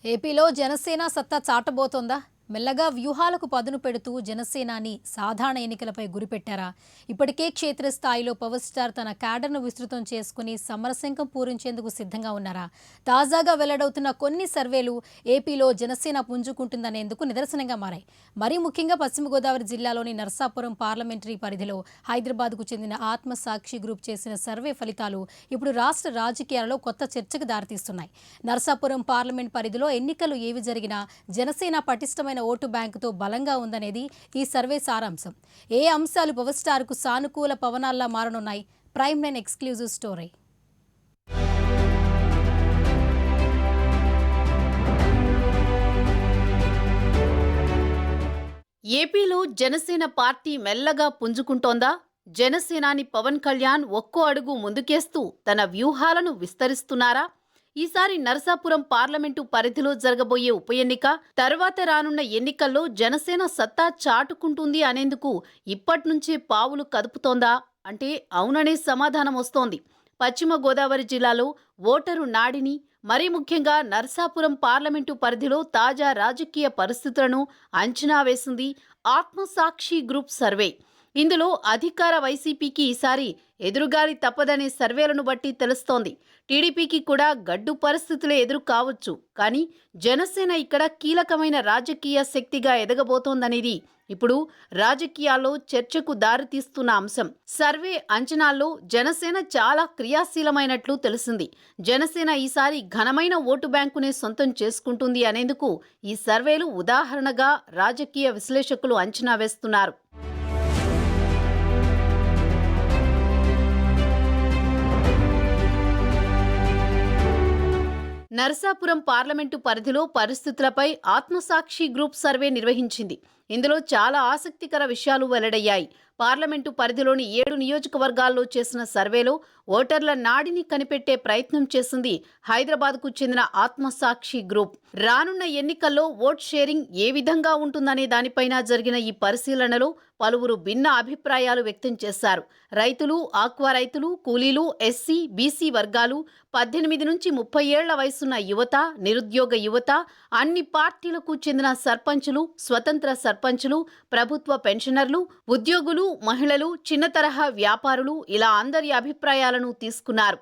ఏపీలో జనసేన సత్తా చాటబోతోందా? మెల్లగా వ్యూహాలకు పదును పెడుతూ జనసేనాని సాధారణ ఎన్నికలపై గురిపెట్టారా? ఇప్పటికే క్షేత్రస్థాయిలో పవర్ స్టార్ తన క్యాడర్ను విస్తృతం చేసుకుని సమరశంఖం పూరించేందుకు సిద్ధంగా ఉన్నారా? తాజాగా వెల్లడవుతున్న కొన్ని సర్వేలు ఏపీలో జనసేన పుంజుకుంటుందనేందుకు నిదర్శనంగా మారాయి. మరీ ముఖ్యంగా పశ్చిమ గోదావరి జిల్లాలోని నర్సాపురం పార్లమెంటరీ పరిధిలో హైదరాబాద్కు చెందిన ఆత్మసాక్షి గ్రూప్ చేసిన సర్వే ఫలితాలు ఇప్పుడు రాష్ట్ర రాజకీయాలలో కొత్త చర్చకు దారితీస్తున్నాయి. నర్సాపురం పార్లమెంట్ పరిధిలో ఎన్నికలు ఏవి జరిగినా జనసేన పటిష్టమైన ఓటు బ్యాంకుతో బలంగా ఉందనేది ఈ సర్వే సారాంశం. ఏ అంశాలు పవర్ స్టార్కు సానుకూల పవనాల్లా మారనున్నాయి? Prime line exclusive story. ఏపీలో జనసేన పార్టీ మెల్లగా పుంజుకుంటోందా? జనసేనాని పవన్ కళ్యాణ్ ఒక్కో అడుగు ముందుకేస్తూ తన వ్యూహాలను విస్తరిస్తున్నారా? ఈసారి నరసాపురం పార్లమెంటు పరిధిలో జరగబోయే ఉప ఎన్నిక, తర్వాత రానున్న ఎన్నికల్లో జనసేన సత్తా చాటుకుంటుంది అనేందుకు ఇప్పట్నుంచే పావులు కదుపుతోందా అంటే అవుననే సమాధానం వస్తోంది. పశ్చిమ గోదావరి జిల్లాలో ఓటరు నాడిని, మరీ ముఖ్యంగా నర్సాపురం పార్లమెంటు పరిధిలో తాజా రాజకీయ పరిస్థితులను అంచనా వేసింది ఆత్మసాక్షి గ్రూప్ సర్వే. ఇందులో అధికార వైసీపీకి ఈసారి ఎదురుగాలి తప్పదనే సర్వేలను బట్టి తెలుస్తోంది. టీడీపీకి కూడా గడ్డు పరిస్థితులే ఎదురు కావచ్చు, కానీ జనసేన ఇక్కడ కీలకమైన రాజకీయ శక్తిగా ఎదగబోతోందనేది ఇప్పుడు రాజకీయాల్లో చర్చకు దారితీస్తున్న అంశం. సర్వే అంచనాల్లో జనసేన చాలా క్రియాశీలమైనట్లు తెలిసింది. జనసేన ఈసారి ఘనమైన ఓటు బ్యాంకునే సొంతం చేసుకుంటుంది అనేందుకు ఈ సర్వేలు ఉదాహరణగా రాజకీయ విశ్లేషకులు అంచనా వేస్తున్నారు. నరసాపురం పార్లమెంటు పరిధిలో పరిస్థితులపై ఆత్మసాక్షి గ్రూప్ సర్వే నిర్వహించింది. ఇందులో చాలా ఆసక్తికర విషయాలు వెల్లడయ్యాయి. పార్లమెంటు పరిధిలోని 7 నియోజకవర్గాల్లో చేసిన సర్వేలో ఓటర్ల నాడిని కనిపెట్టే ప్రయత్నం చేసింది హైదరాబాద్కు చెందిన ఆత్మసాక్షి గ్రూప్. రానున్న ఎన్నికల్లో ఓట్ షేరింగ్ ఏ విధంగా ఉంటుందనే దానిపైన జరిగిన ఈ పరిశీలనలో పలువురు భిన్న అభిప్రాయాలు వ్యక్తం చేశారు. రైతులు, ఆక్వా రైతులు, కూలీలు, ఎస్సీ, బీసీ వర్గాలు, 18 నుంచి 30 ఏళ్ల వయసున్న యువత, నిరుద్యోగ యువత, అన్ని పార్టీలకు చెందిన సర్పంచులు, స్వతంత్ర సర్పంచులు, ప్రభుత్వ పెన్షనర్లు, ఉద్యోగులు, మహిళలు, చిన్న తరహా వ్యాపారులు ఇలా అందరి అభిప్రాయాలను తీసుకున్నారు.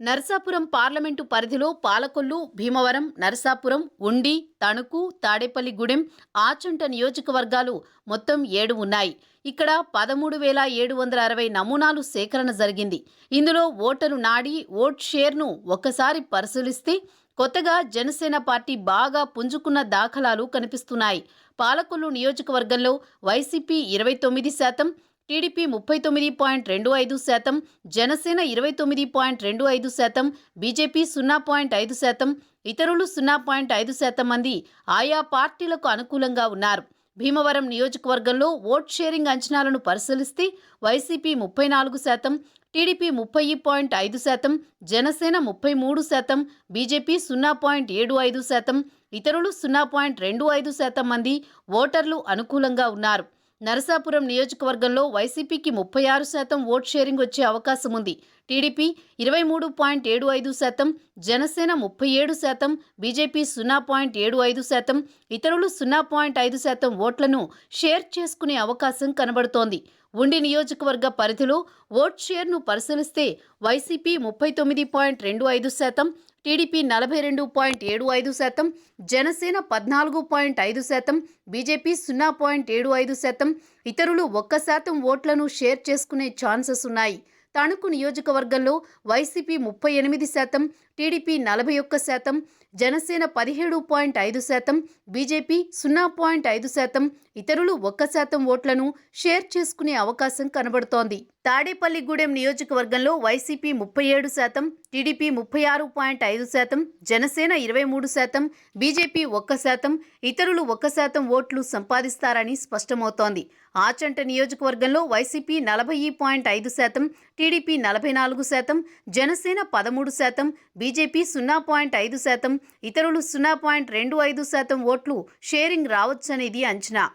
నరసాపురం పార్లమెంటు పరిధిలో పాలకొల్లు, భీమవరం, నరసాపురం, ఉండి, తణుకు, తాడేపల్లిగూడెం, ఆచంట నియోజకవర్గాలు మొత్తం 7 ఉన్నాయి. ఇక్కడ 13,760 నమూనాలు సేకరణ జరిగింది. ఇందులో ఓటరు నాడి, ఓట్ షేర్ను ఒక్కసారి పరిశీలిస్తే కొత్తగా జనసేన పార్టీ బాగా పుంజుకున్న దాఖలాలు కనిపిస్తున్నాయి. పాలకొల్లు నియోజకవర్గంలో వైసీపీ 29%, టీడీపీ 39.25%, జనసేన 29.25%, బీజేపీ 0.5%, ఇతరులు 0.5% మంది ఆయా పార్టీలకు అనుకూలంగా ఉన్నారు. భీమవరం నియోజకవర్గంలో ఓట్ షేరింగ్ అంచనాలను పరిశీలిస్తే వైసీపీ 34%, టీడీపీ 30.5%, జనసేన 33%, బీజేపీ 0.75%, ఇతరులు 0.25% మంది ఓటర్లు అనుకూలంగా ఉన్నారు. నరసాపురం నియోజకవర్గంలో వైసీపీకి 36% ఓట్ షేరింగ్ వచ్చే అవకాశం ఉంది. టీడీపీ 23.75%, జనసేన 37%, బీజేపీ 0.75%, ఇతరులు 0.5% ఓట్లను షేర్ చేసుకునే అవకాశం కనబడుతోంది. ఉండి నియోజకవర్గ పరిధిలో ఓట్ షేర్ను పరిశీలిస్తే వైసీపీ 39.25%, టీడీపీ 42.75%, జనసేన 14.5%, బీజేపీ 0.75%, ఇతరులు 1% ఓట్లను షేర్ చేసుకునే ఛాన్సెస్ ఉన్నాయి. తణుకు నియోజకవర్గంలో వైసీపీ 38%, టీడీపీ 41%, జనసేన 17.5%, బీజేపీ 0.5%, ఇతరులు 1% ఓట్లను షేర్ చేసుకునే అవకాశం కనబడుతోంది. తాడేపల్లిగూడెం నియోజకవర్గంలో వైసీపీ 37%, టీడీపీ 36.5%, జనసేన 23%, బీజేపీ 1%, ఇతరులు 1% ఓట్లు సంపాదిస్తారని స్పష్టమవుతోంది. ఆచంట నియోజకవర్గంలో వైసీపీ 40.5%, టీడీపీ 44%, జనసేన 13%, బీజేపీ 0.5%, ఇతరులు 0.25% ఓట్లు షేరింగ్ రావచ్చనేది అంచనా.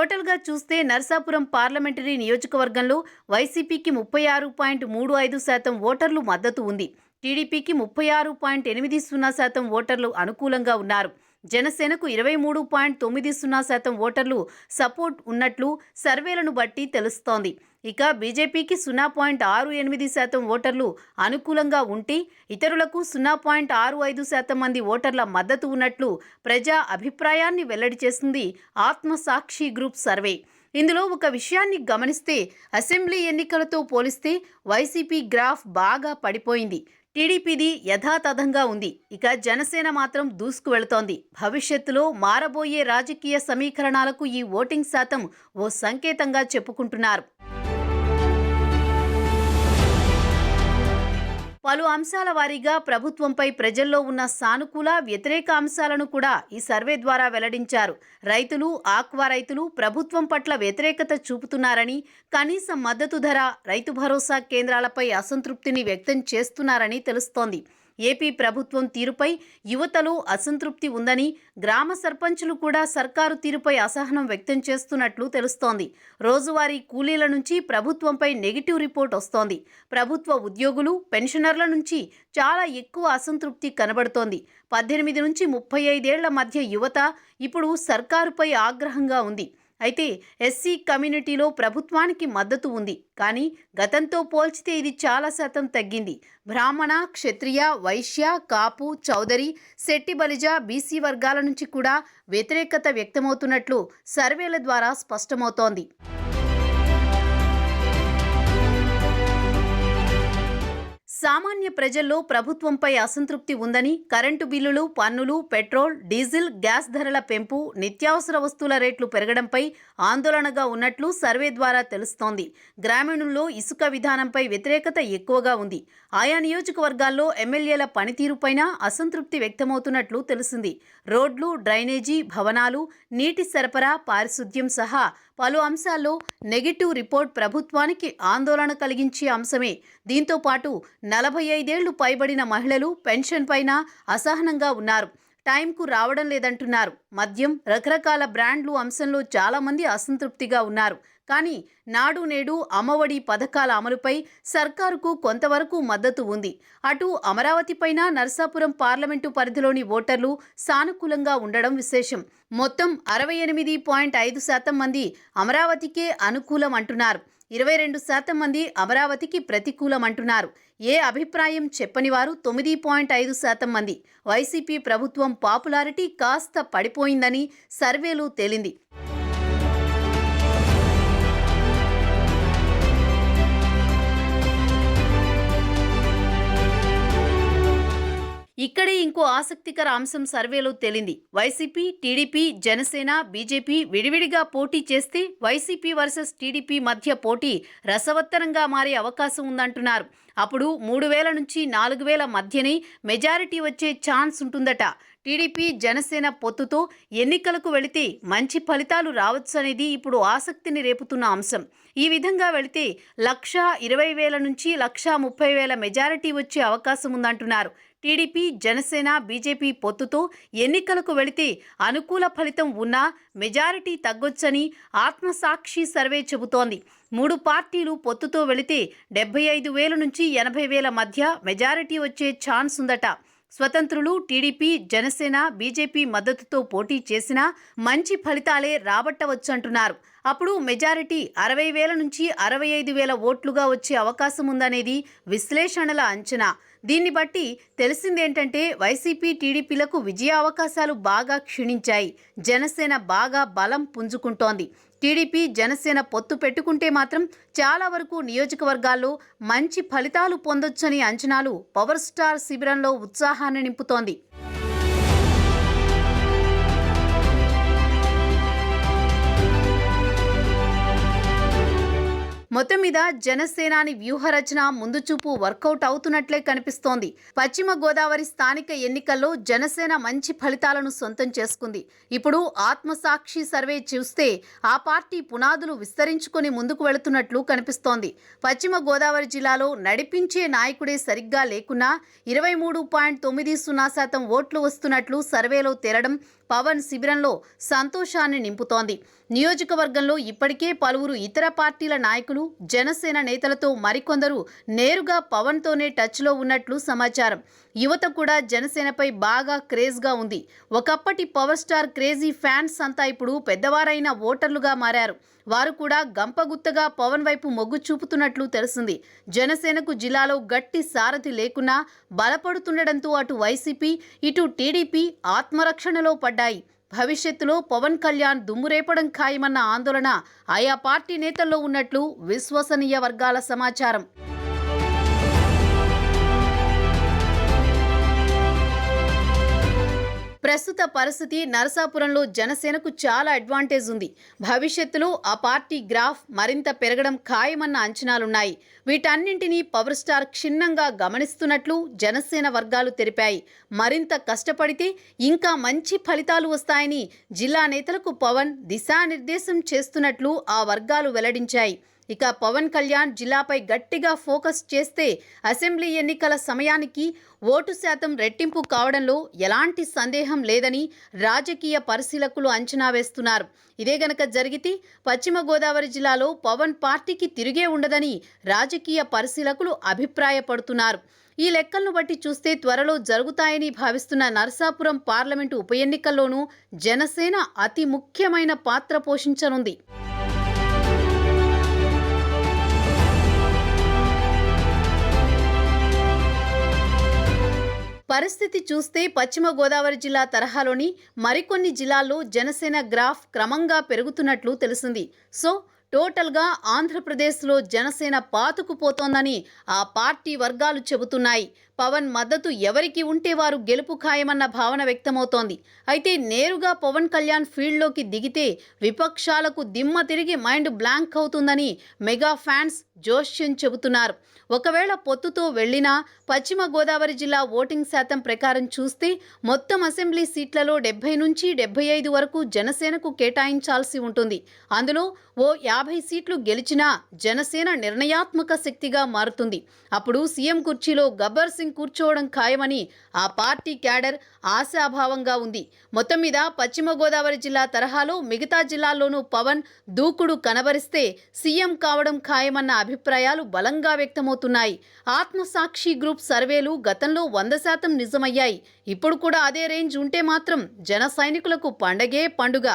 టోటల్గా చూస్తే నరసాపురం పార్లమెంటరీ నియోజకవర్గంలో వైసీపీకి 36.35% ఓటర్లు మద్దతు ఉంది. టీడీపీకి 36.80% ఓటర్లు అనుకూలంగా ఉన్నారు. జనసేనకు 23.90% ఓటర్లు సపోర్ట్ ఉన్నట్లు సర్వేలను బట్టి తెలుస్తోంది. ఇక బీజేపీకి 0.68% ఓటర్లు అనుకూలంగా ఉంటే ఇతరులకు 0.65% మంది ఓటర్ల మద్దతు ఉన్నట్లు ప్రజా అభిప్రాయాన్ని వెల్లడి చేసింది ఆత్మసాక్షి గ్రూప్ సర్వే. ఇందులో ఒక విషయాన్ని గమనిస్తే అసెంబ్లీ ఎన్నికలతో పోలిస్తే వైసీపీ గ్రాఫ్ బాగా పడిపోయింది. టీడీపీది యథాతథంగా ఉంది. ఇక జనసేన మాత్రం దూసుకు వెళుతోంది. భవిష్యత్తులో మారబోయే రాజకీయ సమీకరణాలకు ఈ ఓటింగ్ శాతం ఓ సంకేతంగా చెప్పుకుంటున్నారు. పలు అంశాల వారీగా ప్రభుత్వంపై ప్రజల్లో ఉన్న సానుకూల, వ్యతిరేక అంశాలను కూడా ఈ సర్వే ద్వారా వెల్లడించారు. రైతులు, ఆక్వా రైతులు ప్రభుత్వం పట్ల వ్యతిరేకత చూపుతున్నారని, కనీస మద్దతు ధర, రైతు భరోసా కేంద్రాలపై అసంతృప్తిని వ్యక్తం చేస్తున్నారని తెలుస్తోంది. ఏపీ ప్రభుత్వం తీరుపై యువతలో అసంతృప్తి ఉందని, గ్రామ సర్పంచులు కూడా సర్కారు తీరుపై అసహనం వ్యక్తం చేస్తున్నట్లు తెలుస్తోంది. రోజువారీ కూలీల నుంచి ప్రభుత్వంపై నెగిటివ్ రిపోర్ట్ వస్తోంది. ప్రభుత్వ ఉద్యోగులు, పెన్షనర్ల నుంచి చాలా ఎక్కువ అసంతృప్తి కనబడుతోంది. 18 నుంచి 35 ఏళ్ల మధ్య యువత ఇప్పుడు సర్కారుపై ఆగ్రహంగా ఉంది. అయితే ఎస్సీ కమ్యూనిటీలో ప్రభుత్వానికి మద్దతు ఉంది. కానీ గతంతో పోల్చితే ఇది చాలా శాతం తగ్గింది. బ్రాహ్మణ, క్షత్రియ, వైశ్య, కాపు, చౌదరి, శెట్టి బలిజ, బీసీ వర్గాల నుంచి కూడా వ్యతిరేకత వ్యక్తమవుతున్నట్లు సర్వేల ద్వారా స్పష్టమవుతోంది. సామాన్య ప్రజల్లో ప్రభుత్వంపై అసంతృప్తి ఉందని, కరెంటు బిల్లులు, పన్నులు, పెట్రోల్, డీజిల్, గ్యాస్ ధరల పెంపు, నిత్యావసర వస్తువుల రేట్లు పెరగడంపై ఆందోళనగా ఉన్నట్లు సర్వే ద్వారా తెలుస్తోంది. గ్రామీణుల్లో ఇసుక విధానంపై వ్యతిరేకత ఎక్కువగా ఉంది. ఆయా నియోజకవర్గాల్లో ఎమ్మెల్యేల పనితీరుపైన అసంతృప్తి వ్యక్తమవుతున్నట్లు తెలిసింది. రోడ్లు, డ్రైనేజీ, భవనాలు, నీటి సరఫరా, పారిశుద్ధ్యం సహా పలు అంశాల్లో నెగిటివ్ రిపోర్ట్ ప్రభుత్వానికి ఆందోళన కలిగించే అంశమే. దీంతో పాటు 45 ఏళ్లు పైబడిన మహిళలు పెన్షన్ పైన అసహనంగా ఉన్నారు. టైంకు రావడం లేదంటున్నారు. మద్యం, రకరకాల బ్రాండ్లు అంశంలో చాలామంది అసంతృప్తిగా ఉన్నారు. కానీ నాడు నేడు, అమ్మఒడి పథకాల అమలుపై సర్కారుకు కొంతవరకు మద్దతు ఉంది. అటు అమరావతి పైన నరసాపురం పార్లమెంటు పరిధిలోని ఓటర్లు సానుకూలంగా ఉండడం విశేషం. మొత్తం 68.5% మంది అమరావతికే అనుకూలం అంటున్నారు. 22% మంది అమరావతికి ప్రతికూలం అంటున్నారు. ఏ అభిప్రాయం చెప్పని వారు 9.5% మంది. వైసీపీ ప్రభుత్వం పాపులారిటీ కాస్త పడిపోయిందని సర్వేలు తేలింది. ఇక్కడే ఇంకో ఆసక్తికర అంశం సర్వేలో తేలింది. వైసీపీ, టీడీపీ, జనసేన, బీజేపీ విడివిడిగా పోటీ చేస్తే వైసీపీ వర్సెస్ టీడీపీ మధ్య పోటీ రసవత్తరంగా మారే అవకాశం ఉందంటున్నారు. అప్పుడు 3000 నుంచి 4000 మధ్యనే మెజారిటీ వచ్చే ఛాన్స్ ఉంటుందట. టీడీపీ, జనసేన పొత్తుతో ఎన్నికలకు వెళితే మంచి ఫలితాలు రావచ్చనేది ఇప్పుడు ఆసక్తిని రేపుతున్న అంశం. ఈ విధంగా వెళితే 1,20,000 నుంచి 1,30,000 మెజారిటీ వచ్చే అవకాశం ఉందంటున్నారు. టీడీపీ, జనసేన, బీజేపీ పొత్తుతో ఎన్నికలకు వెళితే అనుకూల ఫలితం ఉన్నా మెజారిటీ తగ్గొచ్చని ఆత్మసాక్షి సర్వే చెబుతోంది. 3 పార్టీలు పొత్తుతో వెళితే 75,000 నుంచి 80,000 మధ్య మెజారిటీ వచ్చే ఛాన్స్ ఉందట. స్వతంత్రులు, టీడీపీ, జనసేన, బీజేపీ మద్దతుతో పోటీ చేసినా మంచి ఫలితాలే రాబట్టవచ్చంటున్నారు. అప్పుడు మెజారిటీ 60,000 నుంచి 65,000 ఓట్లుగా వచ్చే అవకాశం ఉందనేది విశ్లేషణల అంచనా. దీన్ని బట్టి తెలిసిందేంటంటే వైసీపీ, టీడీపీలకు విజయ అవకాశాలు బాగా క్షీణించాయి. జనసేన బాగా బలం పుంజుకుంటోంది. టీడీపీ, జనసేన పొత్తు పెట్టుకుంటే మాత్రం చాలా వరకు నియోజకవర్గాల్లో మంచి ఫలితాలు పొందొచ్చని అంచనాలు పవర్ స్టార్ శిబిరంలో ఉత్సాహాన్ని నింపుతోంది. మొత్తం మీద జనసేనాని వ్యూహరచన ముందుచూపు వర్కౌట్ అవుతున్నట్లే కనిపిస్తోంది. పశ్చిమ గోదావరి స్థానిక ఎన్నికల్లో జనసేన మంచి ఫలితాలను సొంతం చేసుకుంది. ఇప్పుడు ఆత్మసాక్షి సర్వే చూస్తే ఆ పార్టీ పునాదులు విస్తరించుకొని ముందుకు వెళుతున్నట్లు కనిపిస్తోంది. పశ్చిమ గోదావరి జిల్లాలో నడిపించే నాయకుడే సరిగ్గా లేకున్నా 23.90% ఓట్లు వస్తున్నట్లు సర్వేలో తేలడం పవన్ శిబిరంలో సంతోషాన్ని నింపుతోంది. నియోజకవర్గంలో ఇప్పటికే పలువురు ఇతర పార్టీల నాయకులు, జనసేన నేతలతో మరికొందరు నేరుగా పవన్తోనే టచ్లో ఉన్నట్లు సమాచారం. యువత కూడా జనసేనపై బాగా క్రేజ్గా ఉంది. ఒకప్పటి పవర్ స్టార్ క్రేజీ ఫ్యాన్స్ అంతా ఇప్పుడు పెద్దవారైన ఓటర్లుగా మారారు. వారు కూడా గంపగుత్తగా పవన్ వైపు మొగ్గు చూపుతున్నట్లు తెలిసింది. జనసేనకు జిల్లాలో గట్టి సారథి లేకున్నా బలపడుతుండటంతో అటు వైసీపీ, ఇటు టీడీపీ ఆత్మరక్షణలో పడ్డాయి. భవిష్యత్తులో పవన్ కళ్యాణ్ దుమ్మురేపడం ఖాయమన్న ఆందోళన ఆయా పార్టీ నేతల్లో ఉన్నట్లు విశ్వసనీయ వర్గాల సమాచారం. ప్రస్తుత పరిస్థితి నరసాపురంలో జనసేనకు చాలా అడ్వాంటేజ్ ఉంది. భవిష్యత్తులో ఆ పార్టీ గ్రాఫ్ మరింత పెరగడం ఖాయమన్న అంచనాలున్నాయి. వీటన్నింటినీ పవర్ స్టార్ క్షుణ్ణంగా గమనిస్తున్నట్లు జనసేన వర్గాలు తెలిపాయి. మరింత కష్టపడితే ఇంకా మంచి ఫలితాలు వస్తాయని జిల్లా నేతలకు పవన్ దిశానిర్దేశం చేస్తున్నట్లు ఆ వర్గాలు వెల్లడించాయి. ఇక పవన్ కళ్యాణ్ జిల్లాపై గట్టిగా ఫోకస్ చేస్తే అసెంబ్లీ ఎన్నికల సమయానికి ఓటు శాతం రెట్టింపు కావడంలో ఎలాంటి సందేహం లేదని రాజకీయ పరిశీలకులు అంచనా వేస్తున్నారు. ఇదే గనక జరిగితే పశ్చిమ గోదావరి జిల్లాలో పవన్ పార్టీకి తిరిగే ఉండదని రాజకీయ పరిశీలకులు అభిప్రాయపడుతున్నారు. ఈ లెక్కలను బట్టి చూస్తే త్వరలో జరుగుతాయని భావిస్తున్న నరసాపురం పార్లమెంటు ఉప ఎన్నికల్లోనూ జనసేన అతి ముఖ్యమైన పాత్ర పోషించనుంది. పరిస్థితి చూస్తే పశ్చిమ గోదావరి జిల్లా తరహాలోని మరికొన్ని జిల్లాల్లో జనసేన గ్రాఫ్ క్రమంగా పెరుగుతున్నట్లు తెలిసింది. సో టోటల్గా ఆంధ్రప్రదేశ్లో జనసేన పాతుకుపోతోందని ఆ పార్టీ వర్గాలు చెబుతున్నాయి. పవన్ మద్దతు ఎవరికి ఉంటే వారు గెలుపు ఖాయమన్న భావన వ్యక్తమవుతోంది. అయితే నేరుగా పవన్ కళ్యాణ్ ఫీల్డ్లోకి దిగితే విపక్షాలకు దిమ్మ తిరిగి మైండ్ బ్లాంక్ అవుతుందని మెగా ఫ్యాన్స్ జోష్యం చెబుతున్నారు. ఒకవేళ పొత్తుతో వెళ్లినా పశ్చిమ గోదావరి జిల్లా ఓటింగ్ శాతం ప్రకారం చూస్తే మొత్తం అసెంబ్లీ సీట్లలో 70 నుంచి 75 వరకు జనసేనకు కేటాయించాల్సి ఉంటుంది. అందులో ఓ 50 సీట్లు గెలిచినా జనసేన నిర్ణయాత్మక శక్తిగా మారుతుంది. అప్పుడు సీఎం కుర్చీలో గబ్బర్ సింగ్ కూర్చోవడం ఖాయమని ఆ పార్టీ క్యాడర్ ఆశాభావంగా ఉంది. మొత్తం మీద పశ్చిమ గోదావరి జిల్లా తరహాలో మిగతా జిల్లాల్లోనూ పవన్ దూకుడు కనబరిస్తే సీఎం కావడం ఖాయమన్న అభిప్రాయాలు బలంగా వ్యక్తమవుతున్నాయి. ఆత్మసాక్షి గ్రూప్ సర్వేలు గతంలో 100% నిజమయ్యాయి. ఇప్పుడు కూడా అదే రేంజ్ ఉంటే మాత్రం జన సైనికులకు పండగే పండుగ.